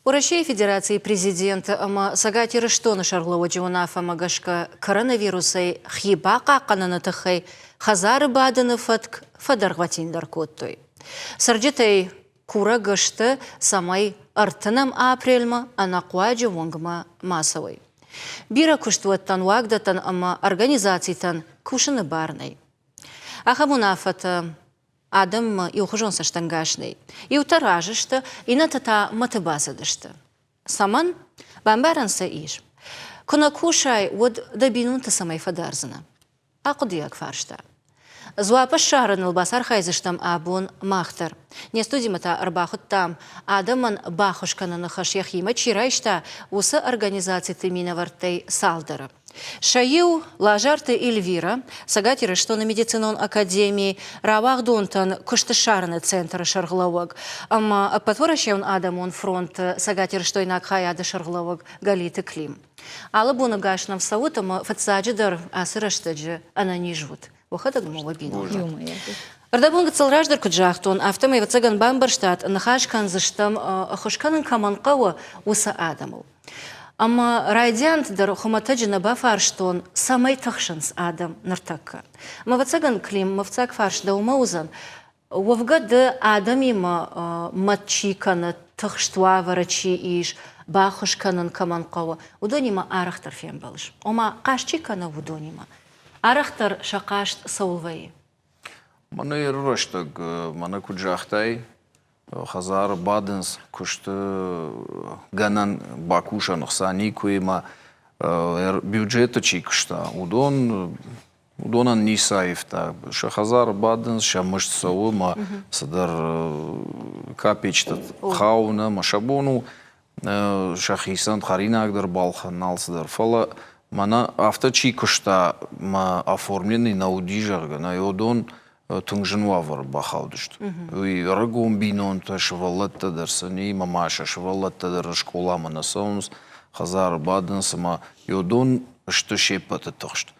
У России Федерации президент Сагати Рыштоны шарлова жунафа магашка коронавирусай хибака кананатахай хазары бадыны фатк фадаргватиндар коттой. Сарджитай кура гышты самай артынам апрельма анакуаджи вонгма массовой. Бира куштуаттан вагдатан организациятан кушаны барнай. Ахамунафата Адам и ухожонса штангашный. И утаражишта, и на тата матыбасадышта. Саман бамбаранса иш. Куна кушай вот добинунта самай фадарзана. А кудияк фаршта. Зуапа шарын албасар хайзыштам абун махтар. Не студимата арбахут там. Адаман бахушкана нахаш яхима чирайшта усы организации тымина вартай салдара. Шаю лажарты Эльвира, Сагати Рыштоны медицинон академии, Равах Дунтан, Куштышарны центр шаргловок, ама потворащаун Адамон фронт Сагати Рыштойна Акхаяда шаргловок Галиты Клим. Алабуна гашнам саутам фатсаджидар асырыштаджи ананижвут. Выхода гмова бину. Ардабунга целраждар куджахтон, автомай вацаган бамбарштат, нахашкан заштам, хушканын каманкава уса Адаму. Ама райдиант дар хуматаджина бафарштон самай тахшанс Адам нартакка. Мавацаган клим мавцаг фарш да умаузан. Вовгады Адам има матчикана тахштуа варачи иш бахушканын каманкава. Удонима арахтар фем балыш. Ома кашчикана удонима. Арахтар шакашт саулваи. Маны роштаг, маны куджахтай. Хазар бадынс кушты ганан бакуша нухсани куема бюджета чикшта удонан нисаевта шахазар бадынс шамышцау ма садар капечтат хауна машабону шахисан харинагдар балханал садар фала мана авто чикшта ма оформленный на удижарга на йодон Тунгжинвавар бахаудышт. И рагум бинон то швалатта дарсани мамаша швалатта дар школа манасаунс хазар бадын сама йодон что шепата тохшт.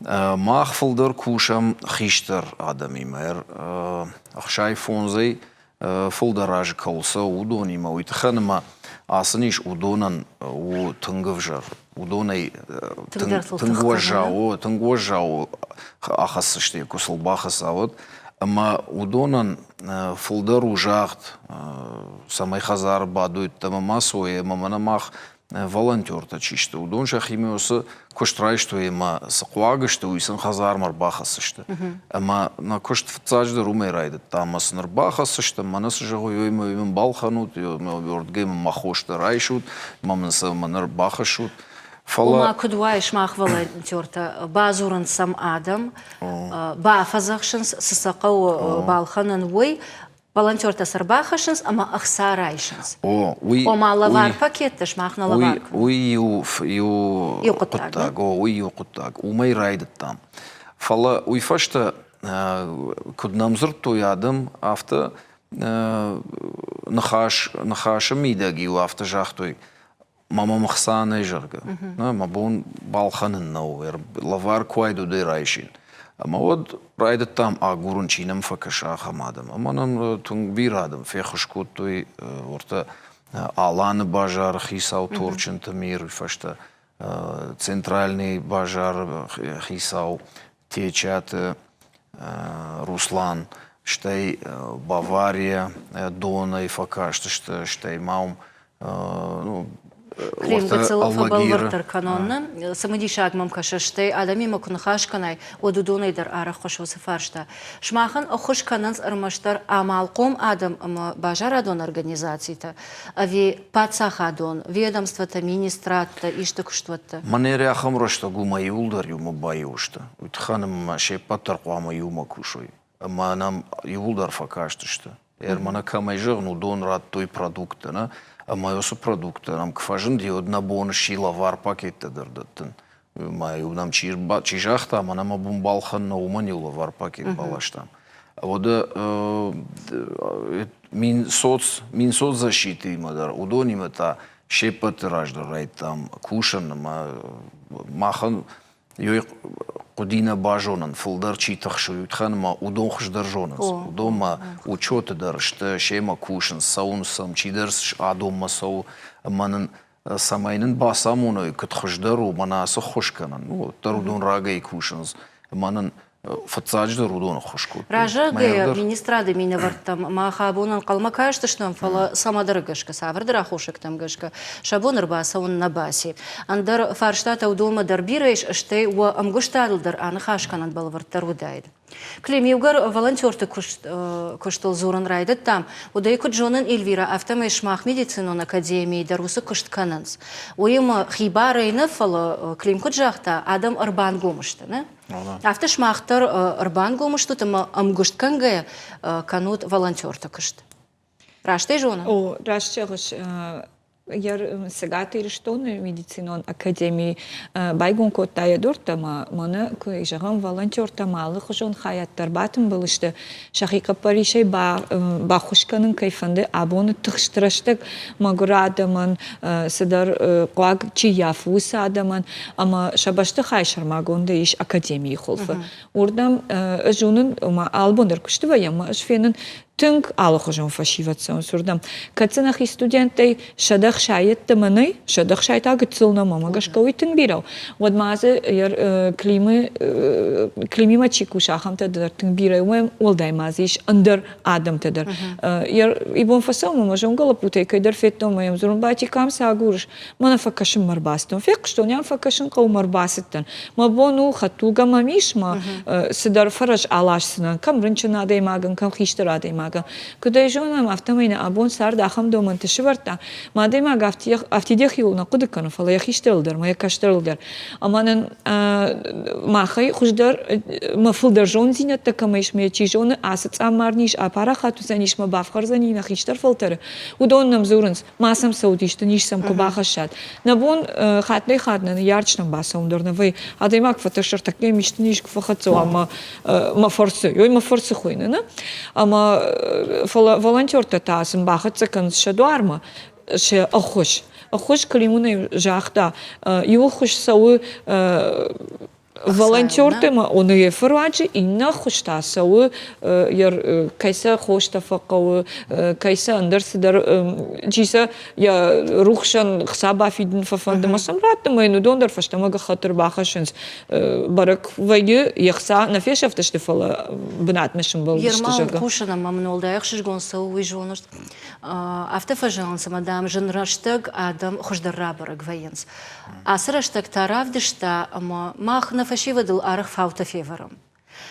Махфалдар кушам хиштар адами мер ахшай фонзай фолдараж калса удонима уйтханма асаниш удонан у тунгавжар удонай тунгважао ахасышты кусыл бахасават ама удонан фолдар ужахт самай хазар бадует тамамасуе маманамах волонтерта чишты удон шахимиосы куштрай что ема сакуага что уйсан хазар мар бахасышты ама на кушт фцажды румерайды тамасыныр бахасышты манасы жагой ойма балханут yorдгем махошты райшут мамынсы маныр бахашут Ома кудвайш мах волонтерта базуран сам Адам бафазахшынс сысақау балханын ой волонтерта сарбахашынс ама ахсарайшынс. Ома лавар пакетташ махна лавар. Уйюқуттаг, умай райды там. Фала уйфашта куднамзыр тоядым авто нахаша мидаги у авто жахтой. Мама махсана жарга. Мабун балханын нау, лавар куайду дей райшин. Ама вот райдат там агурун чинам факаша хамадам. Аманам тунгбирадам фехушкут той орта аланы бажар хисау торчынты мир фашта центральный бажар хисау течат Руслан штай Бавария Дона и факашта штай маум Клим гацелофа балвартар канонна, самодишаг мамкашаштай, адами макунхашканай, одудонайдар арахошосы фаршта. Шмахан охошкананс армаштар амалком адам бажарадон организацията, ави пацахадон, ведомствата, министрата, иштакуштвата. Манере ахамрошта гума юлдар юма байушта. Утханым шепатар куама юма кушой. Манам юлдар факаштышта. Мана камай жагну дон рад той продукта, на? Майосу продукта нам кфажын ди однабон шила вар пакетте дырдаттын. Маю нам чижахта, манам абун балхан на уманила вар пакет балаштам. Ода мин соцзащиты имадар, удонима та шепат раждар райт там кушан махан Йой قدينا باجونن فلدر چی تخشویت خانم удон خشدر جوننس удон ما учет درشت شیما کوشن ساون سام چی درس آدم مساو منن ساماینن باسامونه کت خشدر و مناسه خوش کنن و درودون راگی کوشنز منن فتزاج درودون خوش کود. Ражаге министрады меня вартам махабунан калмакаштышнам фала самадыргышка савырдыра хошыктам гышка шабуныр баса он на баси. Андар фарштата удома дарбирайш штей уа амгуштадылдыр аны хашканан балварттар удайды. Клемиугар волонтерты куштыл зурын райды там. Удайку Джонан Эльвира автомайшмах медицинон академии дарусы кушт кананс. Уйма хибара и нафала климку джахта адам арбан гомышты, не? Автошмахтар арбан гомышты там амгушт кангая канут волонтерты кушт. Рашты Жона? О, рашчагыш. Яр сегаты ириштоны медицинон академии байгон коттая дуртама мана кыйжаган волонтер тамалы хожон хаяттар батым булышты шахика паришей ба хушканын кайфанды абоны тыгыштырыштык магурадамын сыдар куак чияфус адамын ама шабашты хайшар магонда иш академии холфы урдам жунун албондер куштыва яма шфенин Тынк алхожон фашиватсан сурдам. Кацанах и студенты шадах шайет таманы, шадах шайт агцылна мамагашковый тынбирау. Вот мазы яр клими мачику шахам тадар тынбирау мем олдай мазиш андер адам тадар. Яр ибон фасал мамажон галапутай кайдар фетто мем зурун бати кам сагурш. Мана факашын марбастон. Фек что нян факашын кау марбасыттан. Ма бону хатулга мамиш ма сыдар фараш алашсынан. Кам рынчына даймаган, кам хиштара даймаган. Кудай жонам автомайна абон сар дахам доман тишварта. Мадема автидех юлна кудыкан фала яхиштелдер, ма якаштелдер. Аманын махай хуждар мафулдар жон зинят такамайш ме чижоны асыц амарниш апара хатузаниш ма бафхарзани нахиштар фалтер. Удоннам зурынс масам саудишты нишсам кубахашат. Набон хатнай хатнан ярчнам басаумдорна вы адаймак фаташар такой миштниш кфахацо ама ма форсы, йой ма форсы хуйна, на? Ама волонтер татасын бахат цакан шадуарма ше ахуш калимуны жахта его хуш сау волонтертыма он и фарваджи и на хушта сау яр кайса хошта факау кайса андерсидар жиса я рухшан хсаба фидин фафандама самратма ну дондер фаштамага хатыр бахашынс барак вайы яхса нафешафта штефала бнатмешин был Ермал кушана мамнолда яхшижгон сау вижонуш автофажанса мадам женраштаг адам хождарра барак ваенс асраштаг таравдышта ама махна фашивадыл арах фаута февером.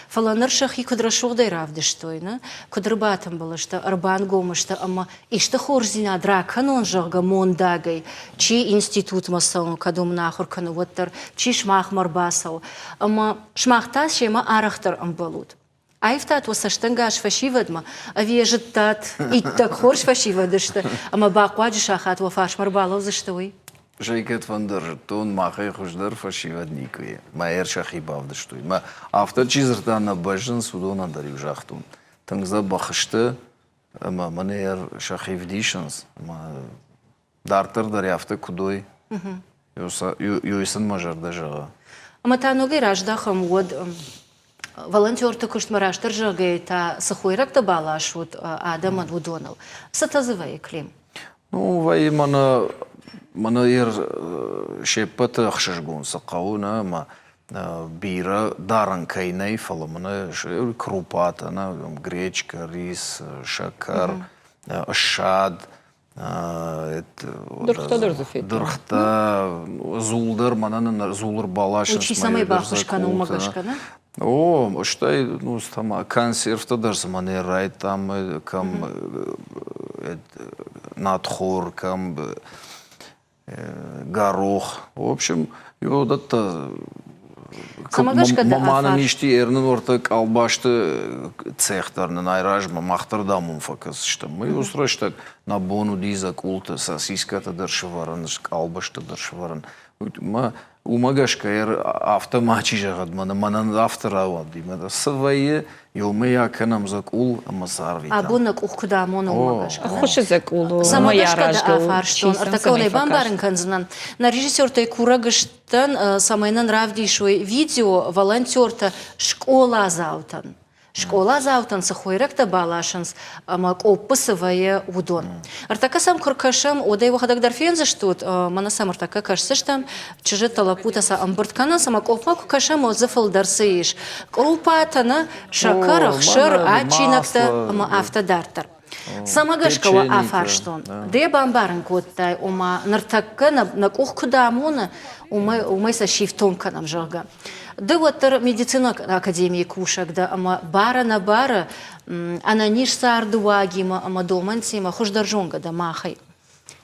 Фаланыршах и кудрашугдай равдыштойна, кудрбатам было, что арбан гомышта, ама ишта хорзина драканон жага мондагай, чи институт масау, кадум нахур кануваттар, чи шмах марбасау, ама шмахтас шема арахтар амбалут. Айфтат васаштангаш фашивадма, а вежеттат иттак хорш фашивадышта, ама бакваджишахат вафаш марбалау заштой. Жайкет вандер тон махай хуждар фашивадникуе. Ма ершахи бавдыштуй. Ма автор чизыртан на бажын судона дарив жахтун. Тангза бахышты, ма мане ер шахив дишанс. Ма дартар дари авто кудой. Юйсан мажар дажага. Ама та ноги раждахам вод волонтерты куштмараштар жагай та сахуйрак та балашут адаман вудонал. Сатазывай клим. Ну, вай мана ер шеппата хшижгун сақауна ма бира даран кайнай фала мана крупата на гречка, рис, шакар, шад, дырхта, зулдар мана зулар балашын. Учи самай бахушкана умагашкана? О, штай, ну, там консервта даже мане рай там кам надхор, кам горох. В общем, его дата маманы ништи эрнен ортак албашты цехтарны найражма махтардамун факас что мы устроштак на бону диза култа сосиската дыршыварын албашты дыршыварын ма умагашка ер автомачи жагад мана автора вот именно свои Йомея кенам закул амасарвита. Абунак ухкуда мону магашка. Хош закулу. Самагашка да афарштон. Артаконай бамбарын канзынан. На режиссертай курагыштан самайнан равдишой видео волонтерта школа заутан. Школа заутан сахойракта балашанс мак опысывая удон. Артака сам куркашам одай вахадак дарфенза штут мана сам артака кашсыштам чужа талапутаса амбурткана самак опмак кашам озафал дарсыиш. Крупатана шакарах шыр ачинакта ама автодартар. Самагашкава афарштон. Де бамбарын коттай ума нартакка на кухкудамуна умайса шифтонка нам жага. Да вот медицина академии кушак, да, ама бара на бара, ананиш сардуагима, ама домансима, хождаржонга да махай.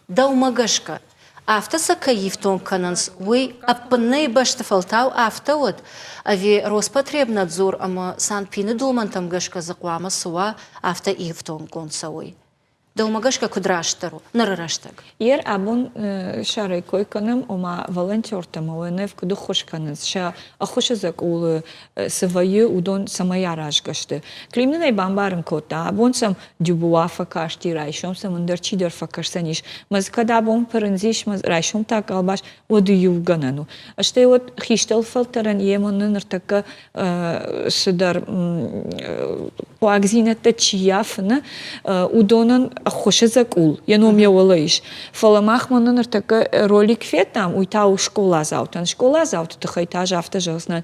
Да умагашка. Автоса каифтон кананс, уй аппаней башта фалтау автовод, ави Роспотребнадзор, ама санпины домантам гашка заквама суа авто ифтон консауй. Да умагашка кудраштеру, нарараштаг. Ер абун шарай койканам ума волонтертам уэнев куду хошканыз. Ша ахошазак ул сывайы удон самая рашгашты. Климненай бамбарын кота, абун сам дюбуа факашти райшом сам андерчидер факашсаниш. Маз када абун парензиш маз райшом так албаш оду ювганану. Аште вот хиштел филтерен емонын артака шыдар поагзинетта чияфны удонын хошезак ул, яном явалайш. Фаламах манын артака ролик фетам, уйтау школа заутан. Школа заут тахайтаж автожалсна.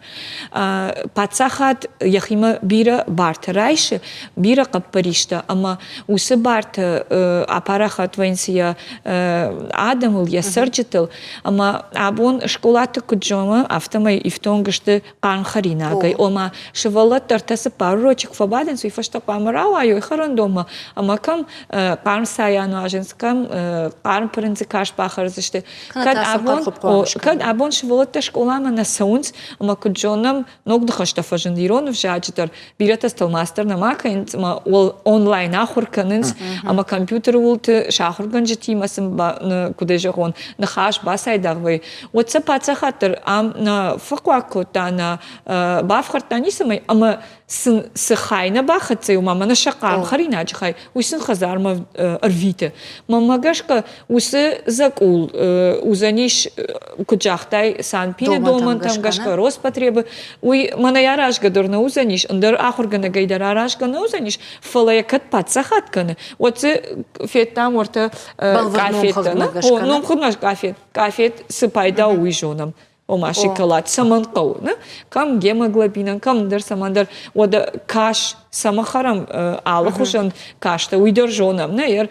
Пацахат яхима бира барт райши, бира каппаришта, ама усы барт апарахат венсия адамыл ясырчытыл, ама абон школаты куджома автомай ифтонгышты канхаринагай. Ома шывалат тартасы парочек фабаден, суйфашта памарау айой харандома, ама кам парн саяну аженскам парн принцикаш бахарзышты. Кад абон шволотта школама на саунц, ама куджонам ногдахашта фажендирон вжаджитар бирата сталмастер на мака ама онлайн ахурканынц, ама компьютер улты шахурганжити масым кудежахон на хаш басайдагвай. Отса пацахатыр ам на факвакота на бафхартанисамай, ама сыхайна бахатсай мама на шакам харинаджхай усын хазарма арвите мамагашка усы закул узаниш куджахтай санпине доман там гашка Роспотребы уй манаяражга дурна узаниш андер ахургана гайдаражга на узаниш фалаякат пацахатканы отсы феттам орта кафеттана ном худнаш кафет сыпайда уйжонам Ома шоколад саманкау, на кам гемоглобинан, кам дер самандар, ода каш самахарам алахушан кашта уйдержонам, на ер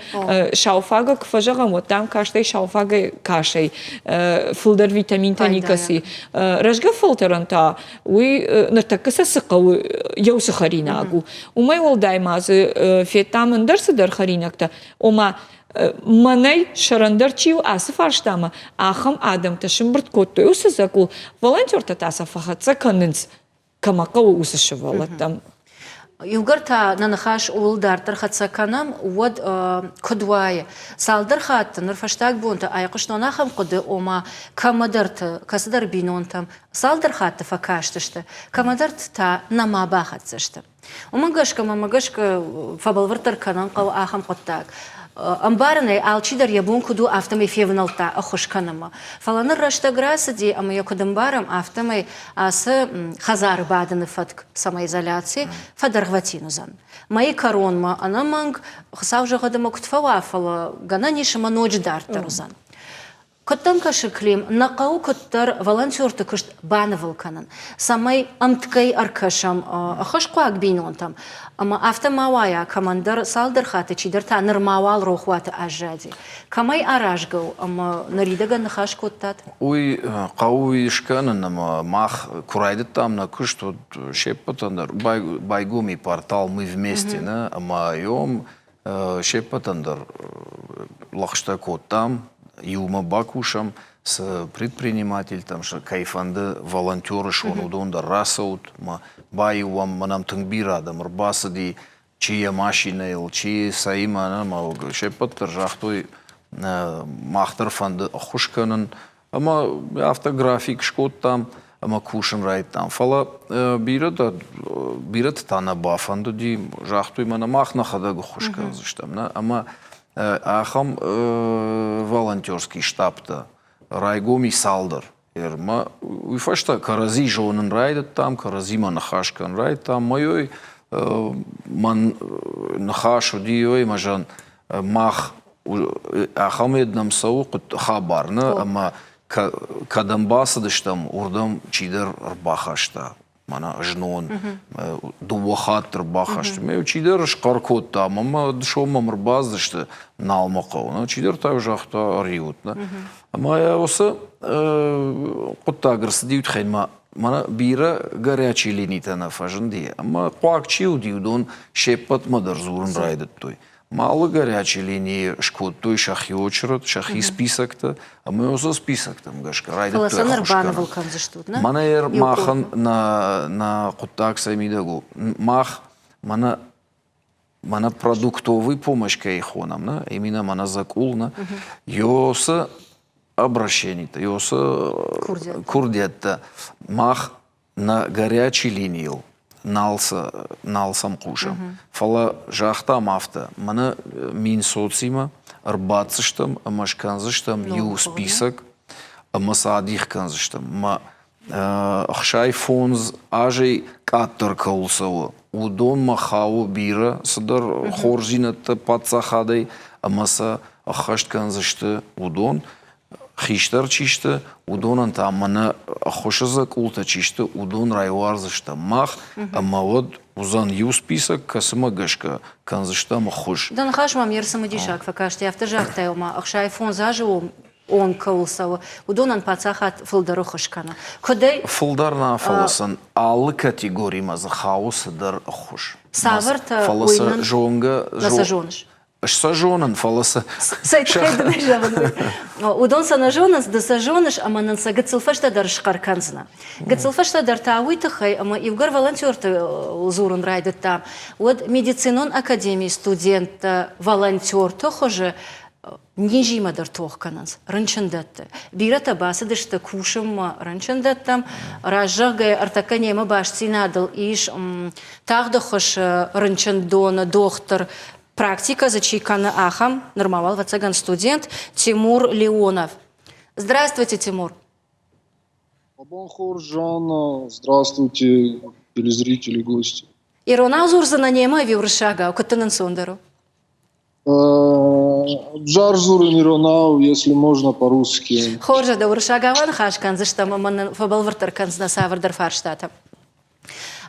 шауфага кфажагам, вот там каштай шауфага кашей, фулдер витамин таникаси, рожга филтеранта, уй нартакаса сыкау яусахаринагу, умай олдаймазы фетаман дерсадар харинакта, ома Манай шарандарчиу асыфарштама, ахам адам ташымбырт коттой усызакул, волонтер татаса фахатса канынц, камакау усышывалаттам. Югарта нанахаш улдартар хатсаканам уад кодвая. Салдар хатта нырфаштаг бунта айқыштонахам коды ома камадарта касадар бинонтам. Салдар хатта факаштышты. Камадарт та нама бахатсышты. Мамагашка фабалвартар канам қау ахам коттаг. Амбарнай алчидар ябун куду автомай февналта ахушканама. Фаланыр раштаграсади ама якудамбарам автомай асы хазары баданы фатк самоизоляции фадаргватинузан. Мои коронма анаманг хсаужагадама кутфавафала гана нишама ночь дартарузан. Коттан кашыклим нақау коттар волонтерты кышт банывылканын. Самай амткай аркашам ахашқуак бинонтам. Ама автомавая командар салдар хаты чидер та нырмавал рохваты ажади. Камай аражгау, ама наридага нахаш коттат? Уй қауи ишканын, ама мах курайды там на кышт вот шеппатандар. Байгуми портал мы вместе, на ама йом шеппатандар лахшта коттам. Юма бакушам с предприниматель там что кайфанды волонтеры шон удонда расаут ма байуам манам тыңбира да мырбасыди чия машина ил чи саима на ма шепаттар жахтой махтар фанды хушканын ама автографик шкот там ама кушан райт там. Фала бират тана бафанду ди жахту имана махна хада гухушка заштам. Ама ахам волонтерский штаб-то райгоми салдар. Ма уйфашта карази жонын райдат там, карази мана хашкан райд там. Майой ман нахашу диой мажан мах ахам еднам сау хабарна, ама кадамбаса даштам урдам чидер рбахашта. Мана жнон, дувахат рбахашта. Мею чидер шкаркот там, ама дшомам рбаз дашта налмақау. Чидер тай жахта риут. Ама я оса қутта гырсы диют хайма. Мана бира горячий линита на фажанди. Ама қуакчил диудон шепат мадар зурн райдат той. Мало горячей линии шкот той шахи очеред, шахи список-то, а мы оса список там гашка райдат той Фаласан хушкана. арбаны вулкан заштут, на? Мана ер махан на қуттак саймидагу. Мах мана продуктовый помощь кайхонам, именно мана закулна. Йоса обращение-то, йоса курдет-то. Мах на горячий линию. Налсам кушам. Фала жахта мафта. Мана мин социма, арбатсыштам, амашканзыштам, ю список, амасадих канзыштам. Ма ахшай фонз ажей каттар каулсава. Удон махау бира, садар хорзинатта пацахадай, амаса ахашт канзышты удон. Хиштар чишта, удонан там мана хошаза култа чишта, удон райварзышта мах, ама вот узан ю список касыма гашка канзышта махош. Да нахаш мам ерсамы дишак факашти автожах тайома ахшай фон зажи он каулсава. Удонан пацахат фылдару хошкана. Кодай Фылдарна фаласан алы категории маза хаоса дар хош. Саварта фаласа жонга насажоныш. Сажонан фаласа. Сайтхайда нажаван. Удон санажонас да сажоныш, амананса гацилфашта дар шкарканзна. Гацилфашта дар тауитахай, ама ивгар волонтерты узурун райдат там. Вот медицинон академии студент волонтер тохоже нежима дар тохкананс. Ранчандатта. Бирата басадышта кушам ранчандаттам. Ражагая артаканема башцинадал иш тагдахош ранчандона доктор. Практика зачекана ахам, нормовал вацаган студент Тимур Леонов. Здравствуйте, Тимур. Бонхор, Жанна, здравствуйте, телезрители, гости. Ирона Зурзана нема виуршага, укатанан сондару. Джарзур и Ронау, если можно по-русски. Хоржа да уршагаван хашкан, за что мы фабалвартаркан на савердар фарштата.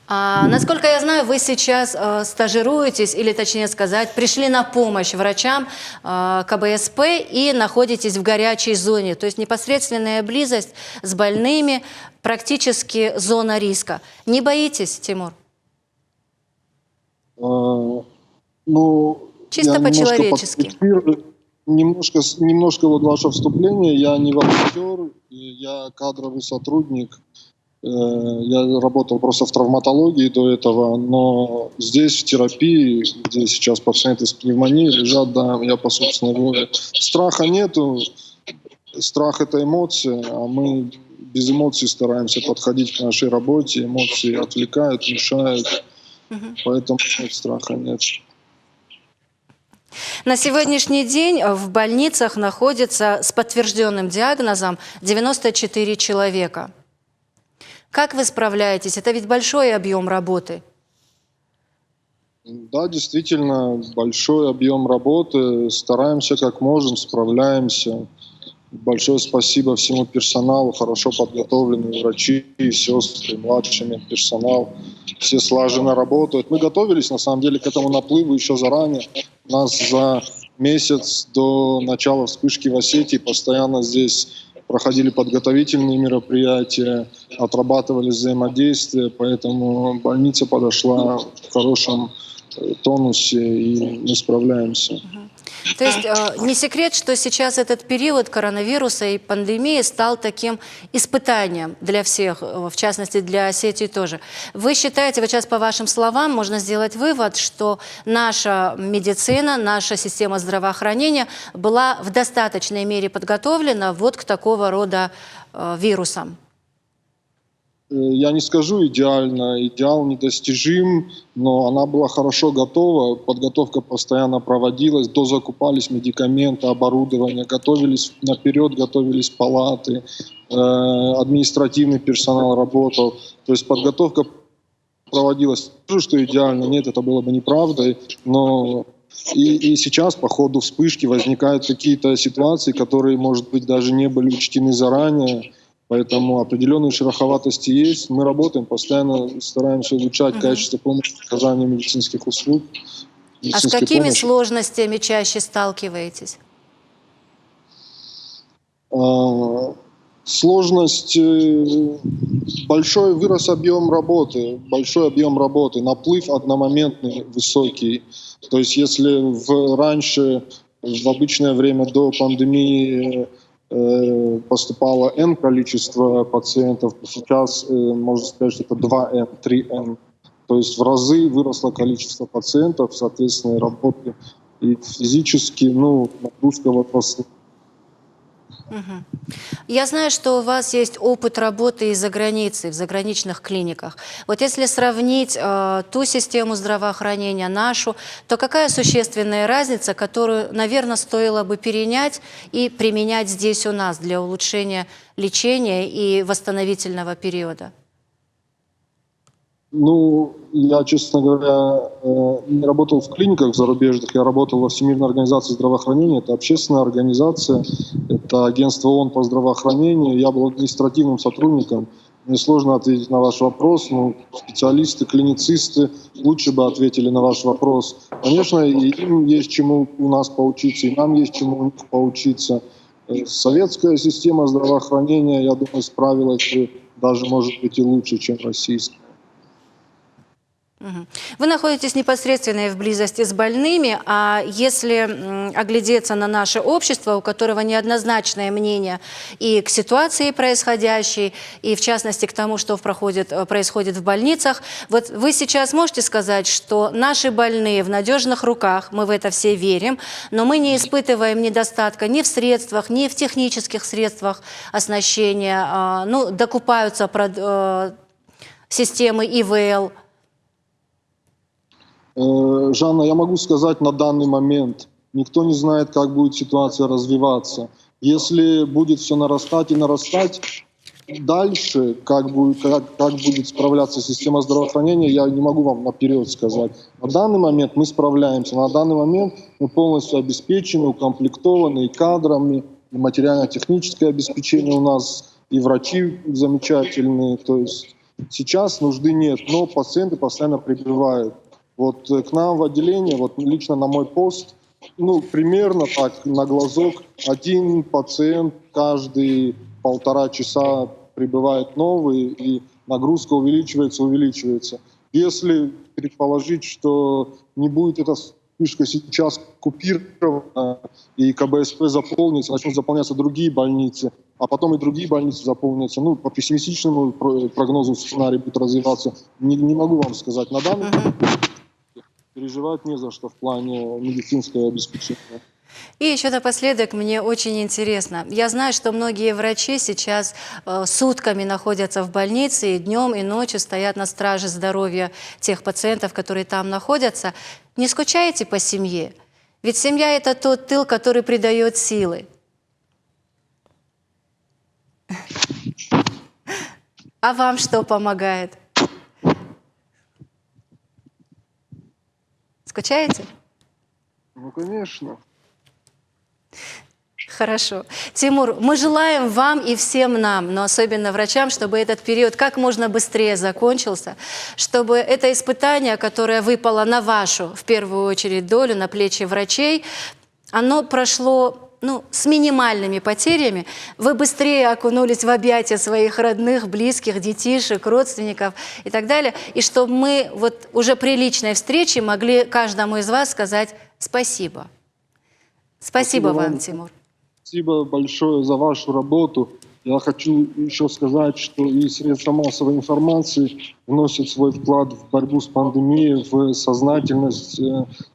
Насколько я знаю, вы сейчас стажируетесь, или точнее сказать, пришли на помощь врачам КБСП и находитесь в горячей зоне, то есть непосредственная близость с больными, практически зона риска. Не боитесь, Тимур? Чисто по-человечески. Немножко вот ваше вступление. Я не волонтер, я кадровый сотрудник. Я работал просто в травматологии до этого, но здесь, в терапии, где сейчас пациенты с пневмонией лежат, да, я по собственной воле. Страха нету, страх – это эмоция, а мы без эмоций стараемся подходить к нашей работе, эмоции отвлекают, мешают, поэтому страха нет. На сегодняшний день в больницах находится с подтвержденным диагнозом 94 человека. Как вы справляетесь? Это ведь большой объем работы. Да, действительно, большой объем работы. Стараемся как можем, справляемся. Большое спасибо всему персоналу, хорошо подготовленные врачи, сестры, младший медперсонал. Все слаженно работают. Мы готовились, на самом деле, к этому наплыву еще заранее. У нас за месяц до начала вспышки в Осетии постоянно здесь проходили подготовительные мероприятия, отрабатывали взаимодействие, поэтому больница подошла в хорошем тонусе, и мы справляемся. То есть не секрет, что сейчас этот период коронавируса и пандемии стал таким испытанием для всех, в частности для Осетии тоже. Вы считаете, вот сейчас по вашим словам можно сделать вывод, что наша медицина, наша система здравоохранения была в достаточной мере подготовлена вот к такого рода вирусам? я не скажу идеально, идеал недостижим, но она была хорошо готова, подготовка постоянно проводилась, дозакупались медикаменты, оборудование, готовились наперед, готовились палаты, административный персонал работал, то есть подготовка проводилась. Не скажу, что идеально, нет, это было бы неправдой, но и сейчас по ходу вспышки возникают какие-то ситуации, которые, может быть, даже не были учтены заранее. Поэтому определенные шероховатости есть. Мы работаем, постоянно стараемся улучшать качество помощи, оказания медицинских услуг. А с медицинской какими помощи. сложностями чаще сталкиваетесь? Сложность, большой вырос объем работы, наплыв одномоментный высокий. То есть если раньше, в обычное время до пандемии, поступало N количество пациентов, то сейчас можно сказать, что это 2N, 3N. То есть в разы выросло количество пациентов, соответственно, и работы и физически, нагрузка возросла. Я знаю, что у вас есть опыт работы из-за границы, в заграничных клиниках. Вот если сравнить ту систему здравоохранения, нашу, то какая существенная разница, которую, наверное, стоило бы перенять и применять здесь у нас для улучшения лечения и восстановительного периода? Я, честно говоря, не работал в клиниках зарубежных, я работал во Всемирной организации здравоохранения. Это общественная организация, это агентство ООН по здравоохранению. Я был административным сотрудником. Мне сложно ответить на ваш вопрос, но специалисты, клиницисты лучше бы ответили на ваш вопрос. Конечно, и им есть чему у нас поучиться, и нам есть чему у них поучиться. Советская система здравоохранения, я думаю, справилась бы даже, может быть, и лучше, чем российская. Вы находитесь непосредственно в близости с больными, а если оглядеться на наше общество, у которого неоднозначное мнение и к ситуации происходящей, и в частности к тому, что происходит в больницах, вот вы сейчас можете сказать, что наши больные в надежных руках, мы в это все верим, но мы не испытываем недостатка ни в средствах, ни в технических средствах оснащения, докупаются системы ИВЛ. Жанна, я могу сказать на данный момент, никто не знает, как будет ситуация развиваться. Если будет все нарастать и нарастать, дальше, как будет справляться система здравоохранения, я не могу вам наперед сказать. На данный момент мы справляемся, на данный момент мы полностью обеспечены, укомплектованы и кадрами, и материально-техническое обеспечение у нас, и врачи замечательные. То есть сейчас нужды нет, но пациенты постоянно прибывают. Вот к нам в отделение, вот лично на мой пост, примерно так, на глазок, один пациент каждые 1,5 часа прибывает новый, и нагрузка увеличивается. Если предположить, что не будет эта вспышка сейчас купирована, и КБСП заполнится, начнут заполняться другие больницы, а потом и другие больницы заполнятся, по пессимистичному прогнозу сценарий будет развиваться, не могу вам сказать. На данный момент переживать не за что в плане медицинского обеспечения. И еще напоследок, мне очень интересно. Я знаю, что многие врачи сейчас сутками находятся в больнице, и днем, и ночью стоят на страже здоровья тех пациентов, которые там находятся. Не скучаете по семье? Ведь семья – это тот тыл, который придает силы. А вам что помогает? Скучаете? Конечно. Хорошо. Тимур, мы желаем вам и всем нам, но особенно врачам, чтобы этот период как можно быстрее закончился, чтобы это испытание, которое выпало на вашу, в первую очередь, долю, на плечи врачей, оно прошло с минимальными потерями, вы быстрее окунулись в объятия своих родных, близких, детишек, родственников и так далее, и чтобы мы уже при личной встрече могли каждому из вас сказать спасибо. Спасибо вам, Тимур. Спасибо большое за вашу работу. Я хочу еще сказать, что и средства массовой информации вносят свой вклад в борьбу с пандемией, в сознательность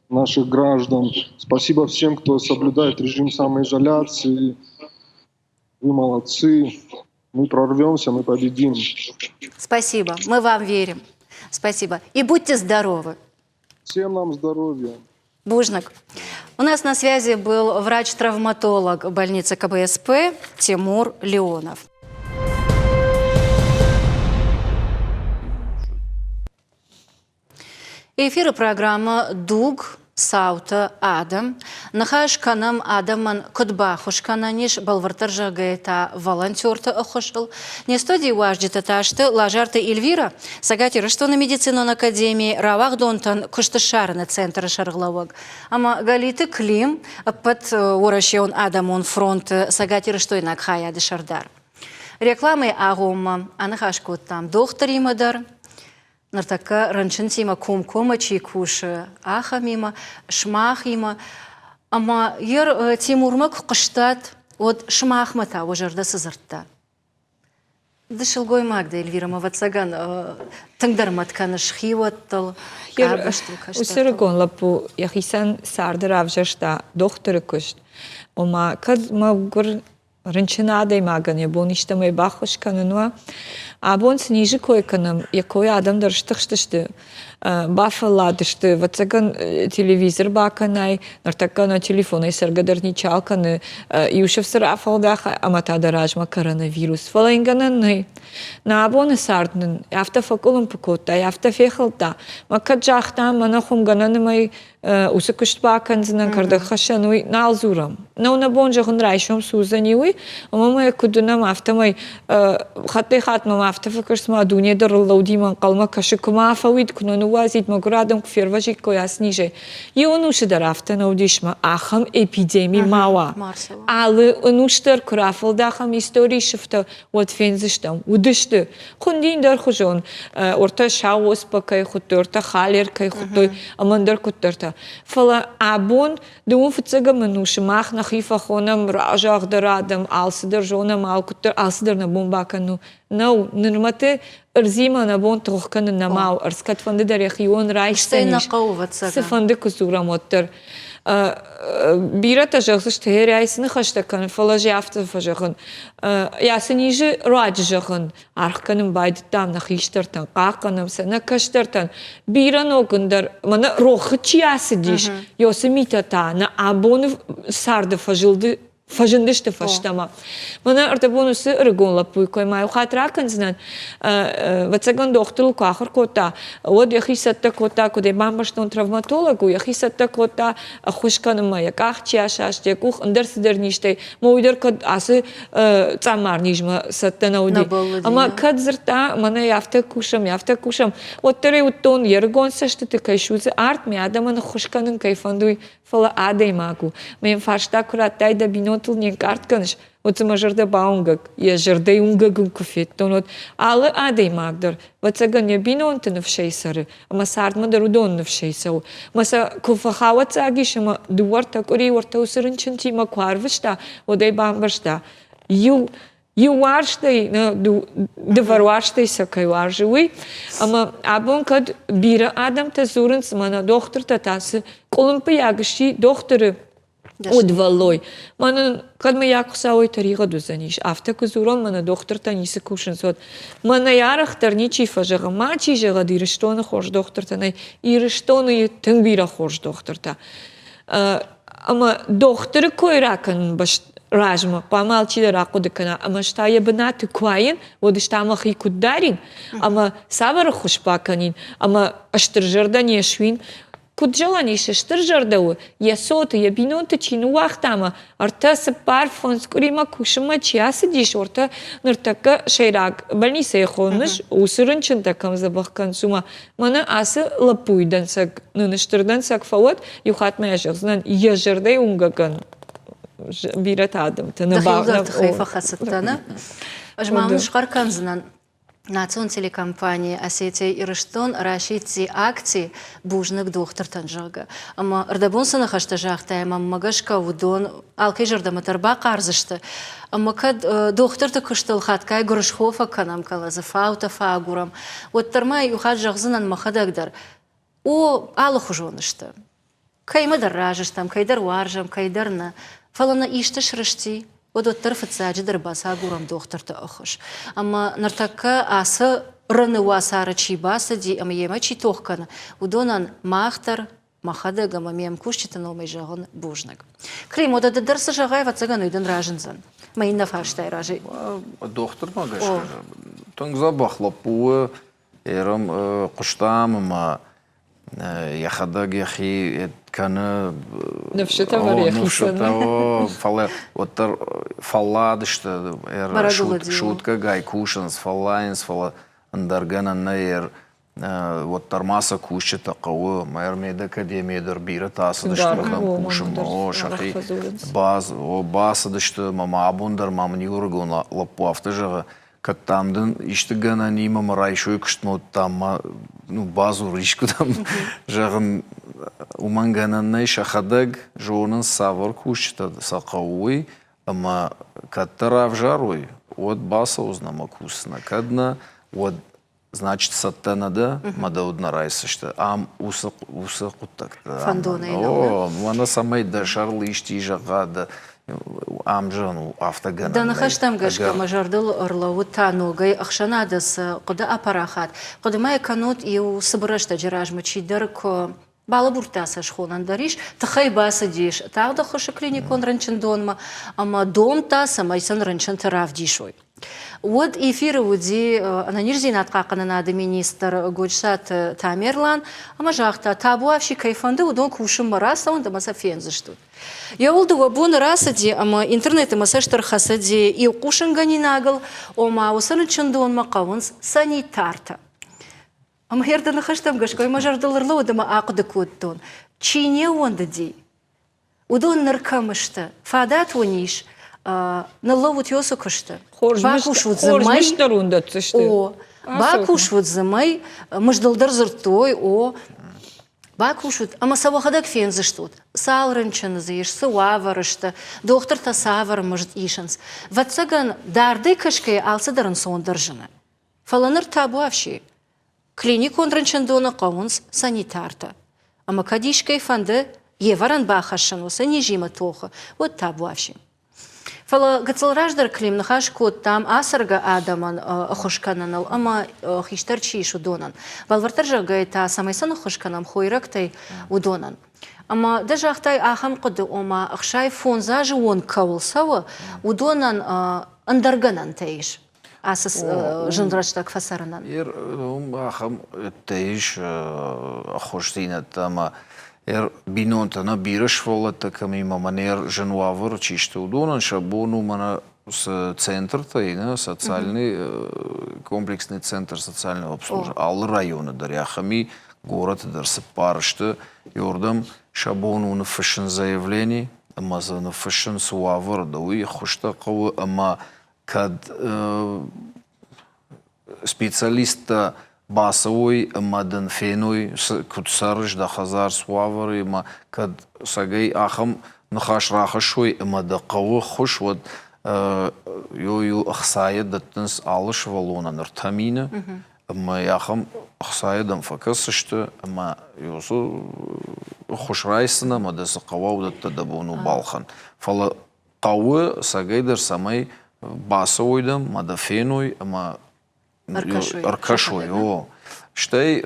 наших граждан. Спасибо всем, кто соблюдает режим самоизоляции. Вы молодцы. Мы прорвемся, мы победим. Спасибо, мы вам верим. Спасибо. И будьте здоровы. Всем нам здоровья. Бужнак. У нас на связи был врач-травматолог больницы КБСП Тимур Леонов. Эфиры программа «Дуг Саута Адам». Нахаш канам Адаман Котбахушкананиш балвартаржа гаэта волонтерта охошел. Не студии важдита ташты лажарта Эльвира сагати раштона медицинон академии равах донтан куштышарны центра шарглавок. Ама галиты клим под уращеон Адамон фронт сагати раштойнак хая дешардар. Рекламы агома анахашкот там доктор имадар. Нартака ранчинтима кум-кома чайкуши ахамима, шмахима. Ама ер Тимурмак кыштат от шмахмата ожарда сызыртта. Дышылгой Магда Эльвира ватсаган тыңдарматканы шхиваттыл. Усыргон лапу яхисан сардар авжашта докторы кышт. Ома кад магур ранчинадой маган ябоништа май бахушканынуа. Абон снижи койканым, якой адам дырштыхштышты. Бафаладышты, ватсаган телевизор баканай, нартакана телефоной саргадарничалканы, юшевсыр афалдаха, аматадаражма коронавирус. Фалайнгананы. На абоны сарднын, автофакулым пукотта, автофехалта. Макаджахта, манахумгананы май усыкышт баканзынан кардахашануй налзурам. Но на бонжахын райшом сузаниуй, амамай кудунам автомай хатмам автофакырсма дуне дарлаудиман калма кашыкыма афавид кунану вазит маградам кферважи коя сниже. И он уж драфта наудишма ахам эпидемии мала. Але он уж тер крафал дахам истории шифта вот фензиштам удышты. Хундин дар хужон орта шаус пакай хуторта халер кай хутой амандар куторта. Фала абон думу фцага мануши мах нахифа хонам ражах дарадам алсидер жонам алкутер алсидер на бомбакану. No, нормате рзима на бон трохкан на мау, арскат фанды да регион райштениш. Се фанды кузура моттер. Бирата жахсышты херайсыны хаштакан, фалажи автофажахын. Ясынижи раджахын, архканым байдыттам, нахиштартан, қаққаным, сана каштартан. Биран огындар, мана рохы чиясы диш, йосы митата, на абоны сарды фажылды, фажындышты фаштама. Мана артабонусы ыргон лапуй коймай ухатраканзынан ватсаган доктору кахар кота. Вот яхисатта кота, куде бамбаштон травматологу, яхисатта кота хушканыма яках чияшаште кух андерсидерниште, моидер кад асы цамар нижма саттанауди. Ама кадзырта мана яфта кушам. Вот тере уттон ергон сашты кайшузе арт ми адаман хушканын кайфандуй фала адей магу. Мен фашта кураттай да бинотыл не картканыш. Вот сама жерде баунгак, я жерде унгагун куфеттон от. Але адей магдыр. Вот сага не бинонты навшейсары, ама сардма дарудон навшейсау. Маса куфахава цагиш, ама дуарта кори уарта усырынчынти ма кварвышта, одей бамбашта. Ю варштай, деварваштай сакай варжуй, ама абон кад бира адам та зурынс мана доктор та тасы, колымпы ягыши докторы удвалой. Мана кад ма якусауй тарига дузаниш, авта кузурон мана доктор та нисы кушын сот. Мана ярахтар ничи фажага, мачи жага дирыштоны хош доктор та най, ирыштоны тын бира хош доктор та. Ама докторы койракан баш Ражма, помалчи да раку декана, ама шта ебанаты куаин, вот шта махи кударин, ама савара хушпаканин, ама аштыржарда не швин, куджаланише штыржардау, я соты, я бинонты чину вахтама, арта сапар фонскурима кушама чиасы диш, орта ныртака шейрак, больница ехоныш, усырынчын такам забахкан сума, мана асы лапуйдан сак, ныныштырдан сак фавот, юхатма яжырзнан, яжырдай унгаган. Бират адам. Дахилдар тхайфа хасыттана. Ажмамын шқарканзынан национ телекомпания Осетия Ирыштон рашитси акции бужнык доктор танжага. Ама ардабонсана хашта жахта, ама магашка удон алкай жардама тарба қарзышты. Ама кад доктор-то кыштыл хаткай гурышхофа канам калазы фаута фагурам. Вот тармай ухад жахзынан махадагдар. О алых ужонышты. Каймадар ражыштам, кайдар варжам, кайдарна. Фалана иштыш рышти, ودكتور فتساجد رباسا قرام دكتور تأخش أما نرتكا آسا رن واسارة شي باسا دي أما يما شي توخكنا ودونان ماختر مخدق أما ميم كوشتنا وما يجاغن بوجنك كريم ودا الدرس جاغاي فتساقنا يدن راجنزن ما ينفعش تاي راجي доктор магаш тыңза бахлапуы эрам куштам ма яхадаг яхи каны Нефшета нефшета фала оттар фалладышты Марадулы шутка гай кушанс фаллайнс фала андаргана наер оттар маса кушчета кавы майрмеда академиядыр бире тасыдышты кушым о шахи басыдышты мама абундар мамни ургуна лапуафты жага каттамдын иштигана нима райшой кыштмот тамма ну базу ришку там жагын умангананай шахадаг жонын савар кушчета сакауй ама каттарав жарой от баса узнама кусна кадна от значит саттанада мадаудна райсышты ам усы куттакты Фандонайна, о мана самай да шарлы ишти жагада ам жану автогана да нахаштам гашка мажардыл орлову танугай ахшанадас куда апарахат куда май канут и у собрашта жиражма чидерко балабуртаса шхонан дариш тахай баса диш тагда хоша клиникон ранчен донма ама дом та самайсан ранчен тарав дишой вот эфиры уди ананирзинат какананады министр Гульшат Тамерлан ама жахта табуавши кайфанды удон кушым мараса он да маса фензыштут я олду вабун расади ама интернеты масаштар хасади и кушын ганинагыл ома усан чындон макавунс санитарта ама херда нахаштам гашкой мажардылырлы удама акды куттон чине онда ди удон наркамышты фадат униш наловут ёсу кышты бакуш вот замай о бакуш вот замай мыждылдар зыртой о бакуш вот ама савахадак фензыштут салрынчын зыеш сываварышты доктор та савар может ишанс ватсаган дарды кышкай алсыдарын сондыржыны фаланыр табуавши клиник онрынчын дона кавунс санитарта ама кадишкай фанды еваран бахашын оса нежима тоха вот табуавши Фала гацалраждар клим нахаш кот там асарга адаман хошкананал ама хиштарчи иш удонан. Валвартар жагай та самайсан хошканам хойрактай удонан. Ама даже ахтай ахам коды ома ахшай фонза жон каулсава удонан андарганан тайш. Асас жындрачтак фасаранан. Ахам тайш хоштина тама бинонта на бираш волата към има манер жануавър чище удонан шабону мана с центърта и на социални комплексни център социални обслужване ал района даряха ми гората да се параща йордам шабону на фашен заявление ама за на фашен суавър да уи хоща кава ама кад специалиста басовой мадан феной кутсарыш да хазар суавары ма кад сагай ахам нахаш рахашой ма да кавы хуш вот ю ахсая даттынс алыш валона нартамина ма яхам ахсая дам факасышты ма юсу хуш райсына ма да сакавау датта да бону балхан фала кавы сагайдар самай басовойдам ма да феной ма Аркашой, о. Штай,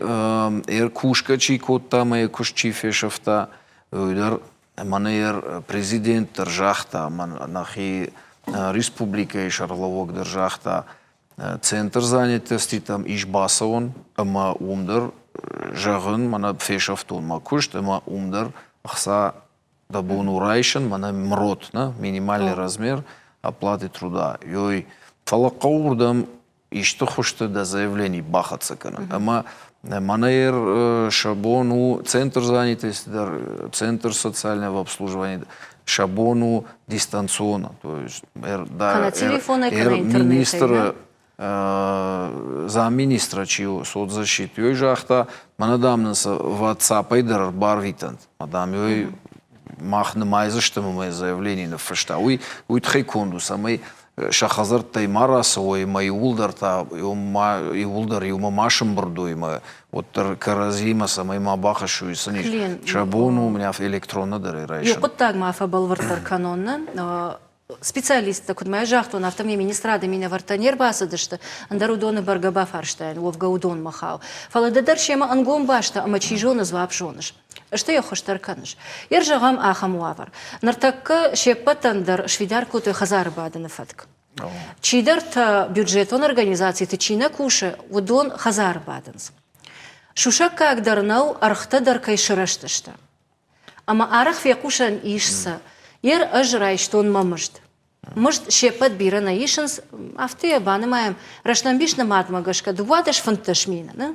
кушка чи котта, ма куш чи фешафта, мана президент держахта, нахи республика и шарловок держахта, центр занятости там иш басавон, ама умдар жагын, мана фешафтун, ма кушт, ама умдар, ахса да бону райшен, мана мрот, минимальный размер оплаты труда. Йой, фалакаурдам, ишто хошта да заявление бахаться кана. Ама манайер шабону центр занятости, центр социального обслуживания, шабону дистанционно. То есть министр замминистра чио соцзащиты йой жахта манадамнаса WhatsApp айдар барвитант. Мадам йой махны майзаштамы май заявление на фашта. Уй тхай конду самай шахазар таймараса ой май улдар та улдар юма машин бурдуй ма вот каразима самай ма бахашу и сани шабону у меня электронно дары райшан. Юқыттаг мафа балвартар канонна специалист такой моя жахту на автоме министрада меня вартанер басадышты андар удоны баргаба фарштайн вовга удон махау фалададар шема ангом башта ама чижона звап жоныш что я хош тарканыш ержагам ахам уавар нартакка шепатандар швидар куты хазар баданы фатк чидар та бюджет он организации ты чина куша удон хазар бадынс шуша как дарнау архта даркай шыраштышта ама арах фекушан ишса ер ажрай что он мамышт. Может, шепот бира на ишенс, а в те баны маем, рашнамбиш на матмагашка, дувадаш фанташмина, да?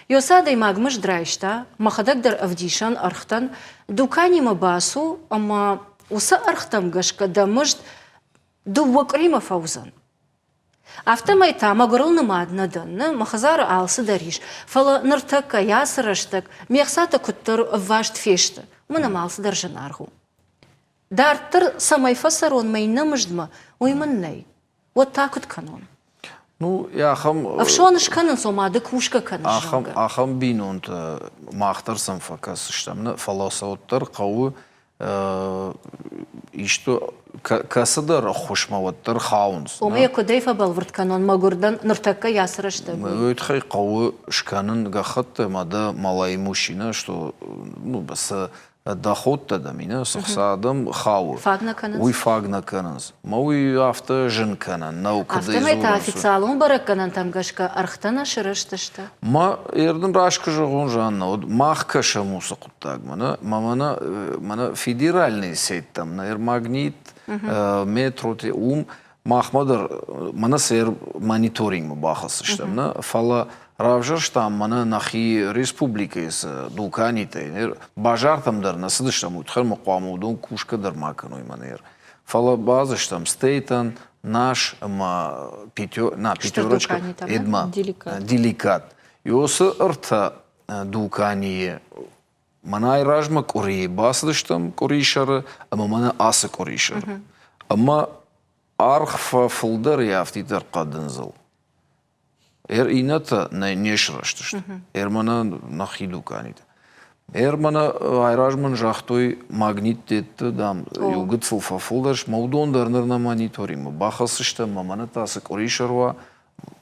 Йосадой магмаш драйшта, махадагдар авдишан архтан, дукани мабасу, ама уса архтам гашка, да может, дувакрима фаузан. Автомайта магурл на маднадан, махазара алсы дариш, фала нартака ясараштак, мехсата куттар вашт фешта, манамалсы даржанаргу. Дартер самай фасарон май намждма уйманней. Вот так вот канон. Ну, я хам... А в шоныш канон сомады кушка канон. Ахам бинунт махтар самфакас штамна фаласауттар қауы ишто касадар хушмаваттар хаунс. Омая кодейфа балвард канон магурдан нартака ясарашта. Өйтхай қауы шканын гахатты мада малай мужчина, что ну бас доход-то да меня сахсадам хау. Фагна кананс. Уй фагна кананс. Мауи авто жен канан. Автомайта официал он барак канан там гашка архтана шыраштышта. Ма ерден рашка жогон жанна. Махка шамуса куттаг мана федеральный сеть там на магнит метро те махмадар мана сер мониторинг бахас штамна фала равжар штам мана нахи республикес дуканите бажар там дар насыдыш там утхар мақамудон кушка дар маканой манер фала база штам стейтан наш ма пятерочка эдма деликат йосы ырта дукание манай ражма кори басыдыш там коришары ама мана асы коришары ама архфа фулдар яфтитар қадынзыл. Ината не шыраштышты. Мана нахиду канита. Мана айражман жахтой магнит детті дам. Югыцыл фулдарш маудондарныр на мониторинг. Бахасышты мамана тасы коришарва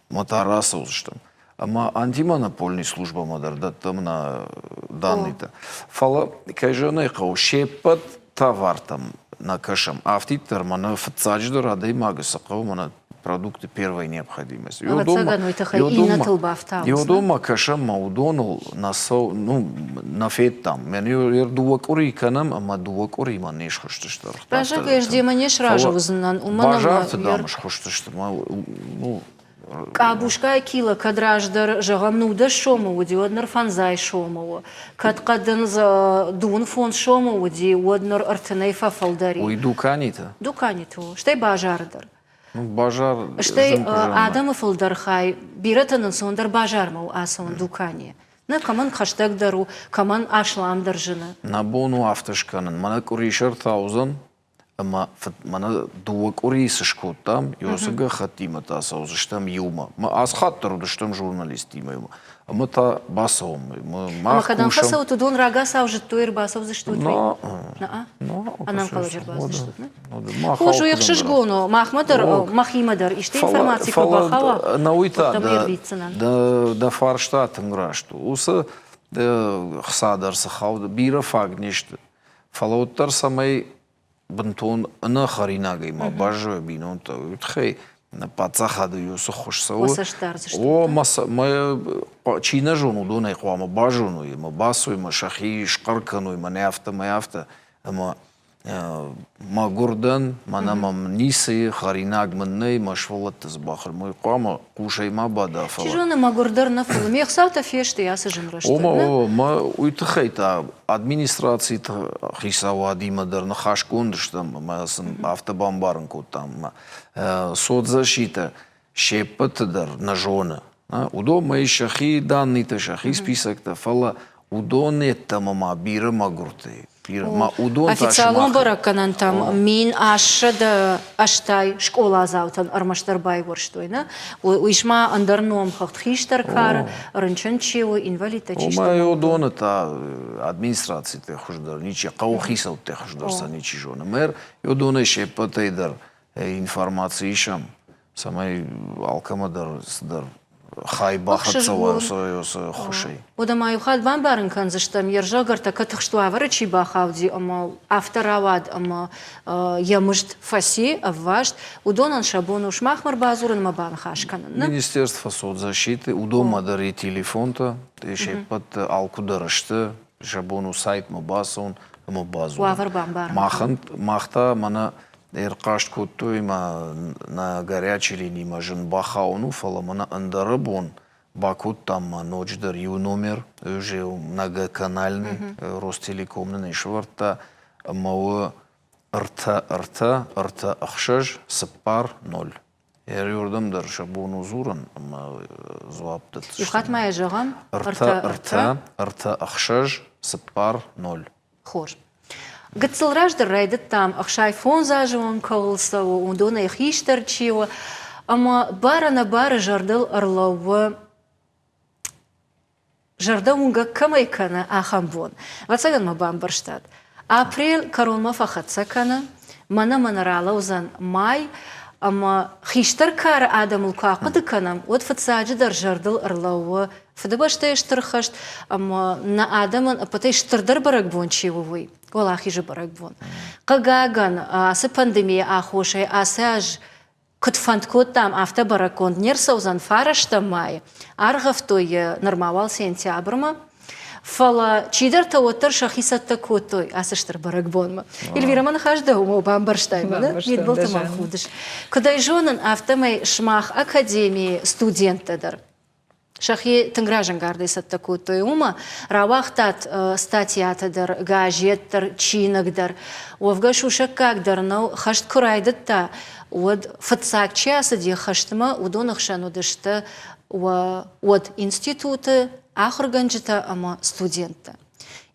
матараса узыштым. Ама антимонопольный служба мадардаттым на данныйта. Фала кайжанай қау шеппат товар там на кашам. Автитар мана фацадждыр адай магасақау мана продукты первой необходимости. Дома кашам маудонул на фет там. Мен ердувак ури канам, ама дувак ури ман неш хоштыштыр. Бажага еждема неш ража узынан. Бажарты дамыш хоштыштыр. Кабушка кила кадраждар жагамнуда шому уди однор фанзай шому. Кадкадын за дун фон шому уди однор артеней фафалдари. Ой дуканита. Дуканиту. Штай бажардар. Бажар. Штай адамы фалдархай биратанын сондар бажармау асон дукане. На каман хаштагдару, каман ашлам даржына. На бону автошканын. Мана куришар таузан. Ама мана дуак урисышку там, йосыга хатима та саузыштам юма. Ма аз хаттар удыштам журналистима юма. Ама та басаум. Ама кадан фасау тудон рага саужит туир басау зыштут вей? Анам калажыр басыштут, не? Хожу их шишгону, махмадар, махимадар, иште информатика бахава. Науита да фарштатым грашту. Уса хсадар сахау, бира фагништы. Фалауттар самай бантон на харинагай ма бажо бинон то утхей на пацахаду юсу хошсау о маса ма чина жону донай қома бажону ма басу ма шахи шқаркану ма нафта ма ма гордан манамам нисы харинаг манней машвалат збахр ма қома кушай ма бада фала чижона ма гордар на фул мехсата феште ясы жинрашты о ма утхей та администрации хисава димадар на хашкондыштам масын автобомбарынку там соцзащита шеппатыдар на жона удо май шахи данный та шахи список та фала удо нетта мама бира магурты шклира. Ма удон Официалон баракканан там мин ашшада аштай школа заутан армаштарбай ворштойна. Уишма андарном хахт хиштаркар, рынчанчио инвалида чишта. Ома удон это администрации те хуждар, ниче каухисал те хуждар са ничи жона. Мер удон еше патейдар информации шам. Самай алкамадар сдар хай бахатсава союз хушей. Ода юхад бан барын канзыштам ержагарта катыхштуавара чи бахавди, ама авторавад, ама ямышт фаси, аввашт, удонан шабону шмахмар базуран мабан хашканан. Министерство соцзащиты удома дари телефонта, еше пат алкударышты, шабону сайт мабасон, мабазу. Уавар бан барын. Махта мана Эркашт куттой на горячей линии мажен бахауну фала мана андарабон бакут там ночдар ю номер уже многоканальный Ростелекомный шварта мау рта ахшаж сапар 0. Ерюрдам дар шабуну зуран зваптат. Юхат мая жагам Рта ахшаж сапар 0. Хор. Гыцылражды райдыт там, ақшай фон зажуан калса, ундона их иштарчио, ама барана бары жардыл ырлауы, жарда унга камайкана ахамбон. Вацаган ма бамбарштад. Апрель коронма фахатса кана, мана манарала узан май, ама хиштар кара адамул кақыды канам, от фатсаджи дар жардыл ырлауы, фадабашта иштархашт, ама на адаман апатай штардар барак бончивувой. Голахи же барак бон. Кагаган, асы пандемия ахошай, асы аж кутфанткот там автобаракон нерсаузан фарашта май, аргавтой нормавал сентябрма, фала чидар таотар шахисатта котой, асы штар барак бонма. Эльвираман хажда умо бамбарштайма, да? Вид был там ахудыш. Кадай жонан автомай шмах академии студентадар. Шахи тынгражан гардайсат такой той ума, равахтат статьятадар, газеттар, чинагдар, овга шушаккагдар, но хашт курайдатта, од фатсак часади хаштма удонахшану дышта од институты, ахурганжита ама студента.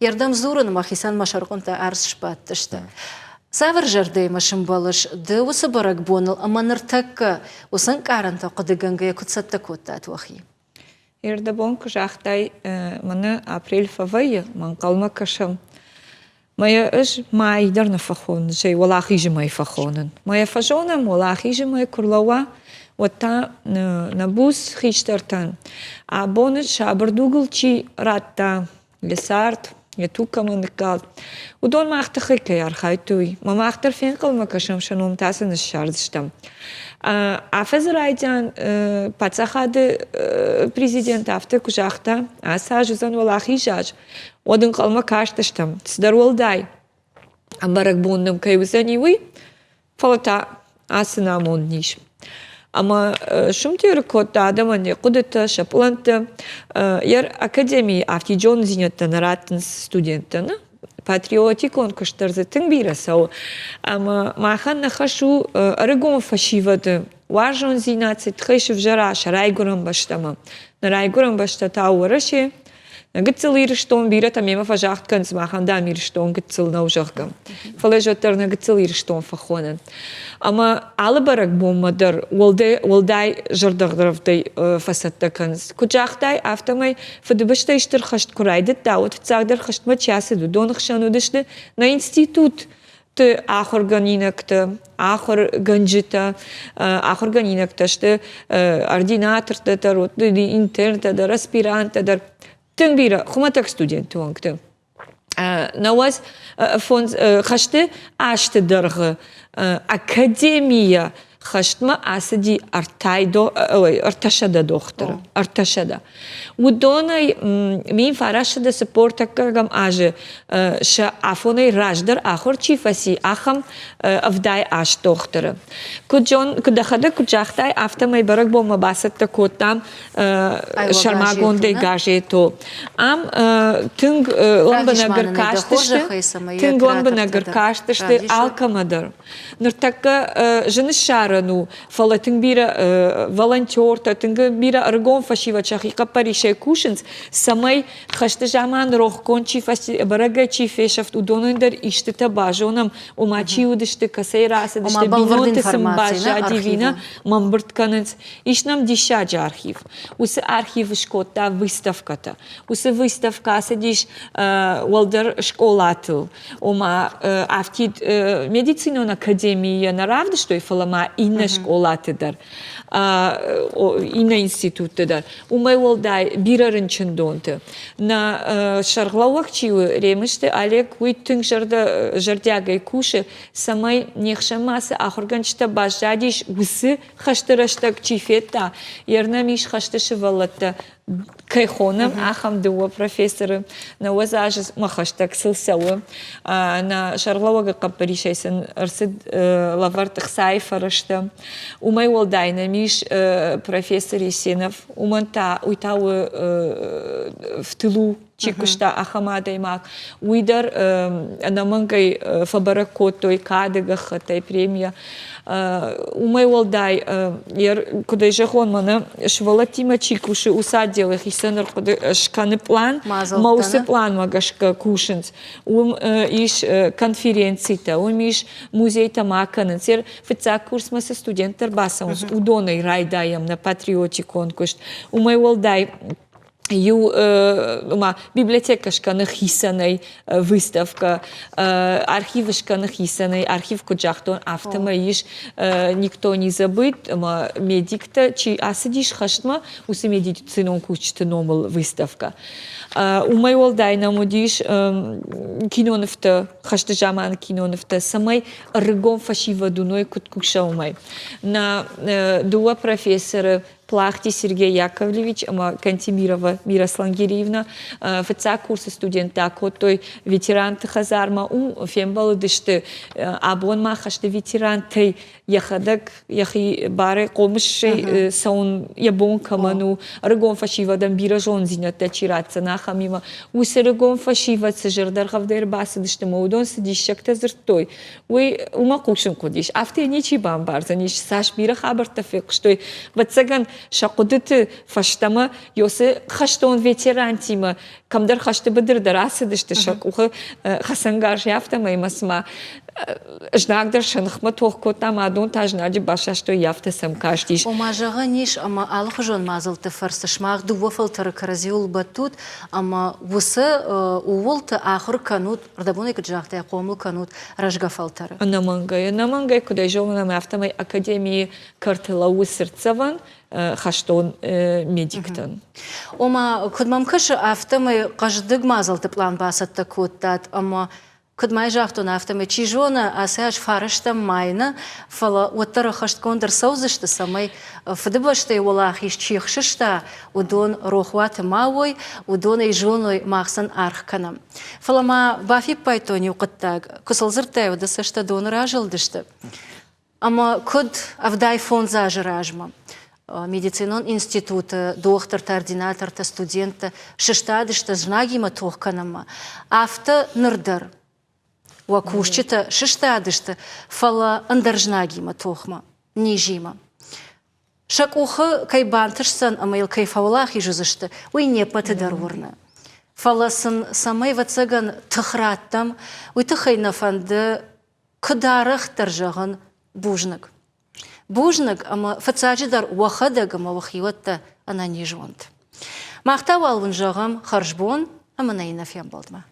Ярдам зуран махисан машарконта арс шпаттышта. Савар жарды машин балыш, да усы барак боныл, ама ныртакка, усан каранта қыдыганга якутсатта коттат вахи. Ирдабон кожахтай мана апрель фавайя ман калма кашам. Моя эш майдар на фахон, жей валахи же май фахонен. Моя фажона валахи же май курлава, вот та на бус хиштартан. А бонет шабардугл чи ратта лесарт, я тука мандакал. Удон махтахи каяр хайтуй. Мамахтар фен калма кашам шаном тасен шардштам. Афазрайдан пацахады президент авты кужахта, асажузан валахи жаж. Одын қалма каштыштам. Сидар олдай. Амбарак бундым кайвызанивы, фалата асынам он ниш. Ама шумтер котта адамане кудыта шапуланта яр академии автиджон зинетта нараттын студенттаны. Патриотик он кыштырзы тың бирасау. Ама махан нахашу арыгом фашивады. Важон зинаци тхайшив жара шарайгурам баштама. Нарайгурам башта тауыраши. Гыцыл ирштон бирата мема фажахт канц махан дам ирштон гыцыл наужахкам. Фалежоттар на гыцыл ирштон фахонен. Ама алыбарак боммадар волдай жардагдравдай фасатта канц. Кучахтай автомай фадыбышта иштыр хашт курайды даут фцагдар хаштма часыду донахшану дышты на институт. Ты ахорганинакта, ахорганжита, ахорганинакта, что ординатор татарот, интерн тадар, аспирант тадар. Тыңбира, хуматак студент туангты. Науаз фонд хашты ашты дарғы академия хашытма асыди арташада доқтыры, арташада. Удонай мин фарашада саппортаккагам ажы ша афонай раждар ахор чифаси ахам авдай аш доқтыры. Кудахада куджахтай автомай барак бома басатта коттам шармагондай гажето. Ам тынг ламбанагар каштышты, алкамадар. Ныртакка жыны шары рану фалатин бира волонтер татинга бира аргон фашива чахика парише кушенс самай хашта жаман рохкон чи фаси барага чи фешафт удонендер иштета бажонам умачи удиште касей раса диште бинонте симбажа дивина мамбртканец ишнам дишаджа архив усе архив шкота выставката усе выставка сидиш Walder школату ума автид медицинон академия наравда что и фалама инна школатыдар инна институтыдар умай Walдай бирарын чындонты на шарглауах чиу ремеште Олег уйттың жардягай куши самай нехшамасы ахурганчта бажадиш усы хаштыраштак чифета ернамиш хаштышы валатта кайхоном ахам дуа профессоры на уазажес махаштак сылсауы на шарлауага капаришайсын арсид лавартых сайфарашта умай Walдайна миш профессор Есенов уманта уйтауы в тылу чикушта ахамадаймак уйдар намангай фабаракотой кадыга хатай премия умай Walдай ер куда жахон мана швалатима чикуши усадделых исенер куда шканы план маусы план магашка кушенц иш конференцита иш музей тамаканец ер фица курс маса студентер басамус удоной райдаем на патриотикон кушт умай Walдай Ю библиотекашка нахисаной выставка, архивашка нахисаной, архив куджахтон автомаиш никто не забыт, медикта, чи асадиш хаштма, усе медицинон кучта номал выставка. Умай Walдай намудиш киноновта, хашта жаман киноновта, самай рыгом фашива дуной куткуша умай. На дуа профессора Плахти Сергей Яковлевич, Кантемирова Мирослава Гириевна, фца курса студента, той ветеран Хазарма, фембал дышты, абон махашты ветеран, ты яхадак, яхи баре, комыши, саун ябон каману, рыгон фашива, дам биражон зинят, тачираться, нахамима, усе рыгон фашива, цежердар хавдер басы, дышты маудон сидиш, шакта зертой, уй умакушен кудиш, авте ничи бамбарза, ниш саш бира хабар тафек, что вацаган шакудыты фаштама ёсы хаштон ветерантима камдар хашты быдыр дарасы дышты шак ухы хасангар яфтама имасма жнагдар шанхма тохкотам адон тажнаджи баша что яфтасам каштиш Омажага ниш ама алхжон мазылты фарсышмах дувафал таракаразиул батут ама вусы уволты ахыр канут рдабуны кджахта якомыл канут ражгафалтары намангай куда жоманам автомай академии картыла усырцаван хаштон медиктан. Ома кудмамкаш автомай каждыг мазылты план басатта куттат ама кудмай жахтон автомай чижона асяж фарыштам майна фала оттара хашткондыр саузышты самай фдыбаштай олах иш чихшышта удон рохват мауой удон и жоной махсан архканам. Фалама бафи пайтони уқыттаг кусалзыртай удасышта дон ражылдышты. Ама куд авдай фон зажиражма. Медицинон института, доктор, ординатор, студент, шештадышта знагима тохканама, авто нырдар. Уакушчита шештадышта фала андаржнагима тохма, нижима. Шакуха кайбантышсан амайл кайфаулах ижузышта, уй не патыдарурна. Фаласын самай вацаган тахраттам, уй тахайнафанды кыдарах таржаган бужнак. Бужнак, ама фацаджидар уахадага ма вахиотта ана нижонт. Махтау алвын жағам харжбон, ама наина фем болдма.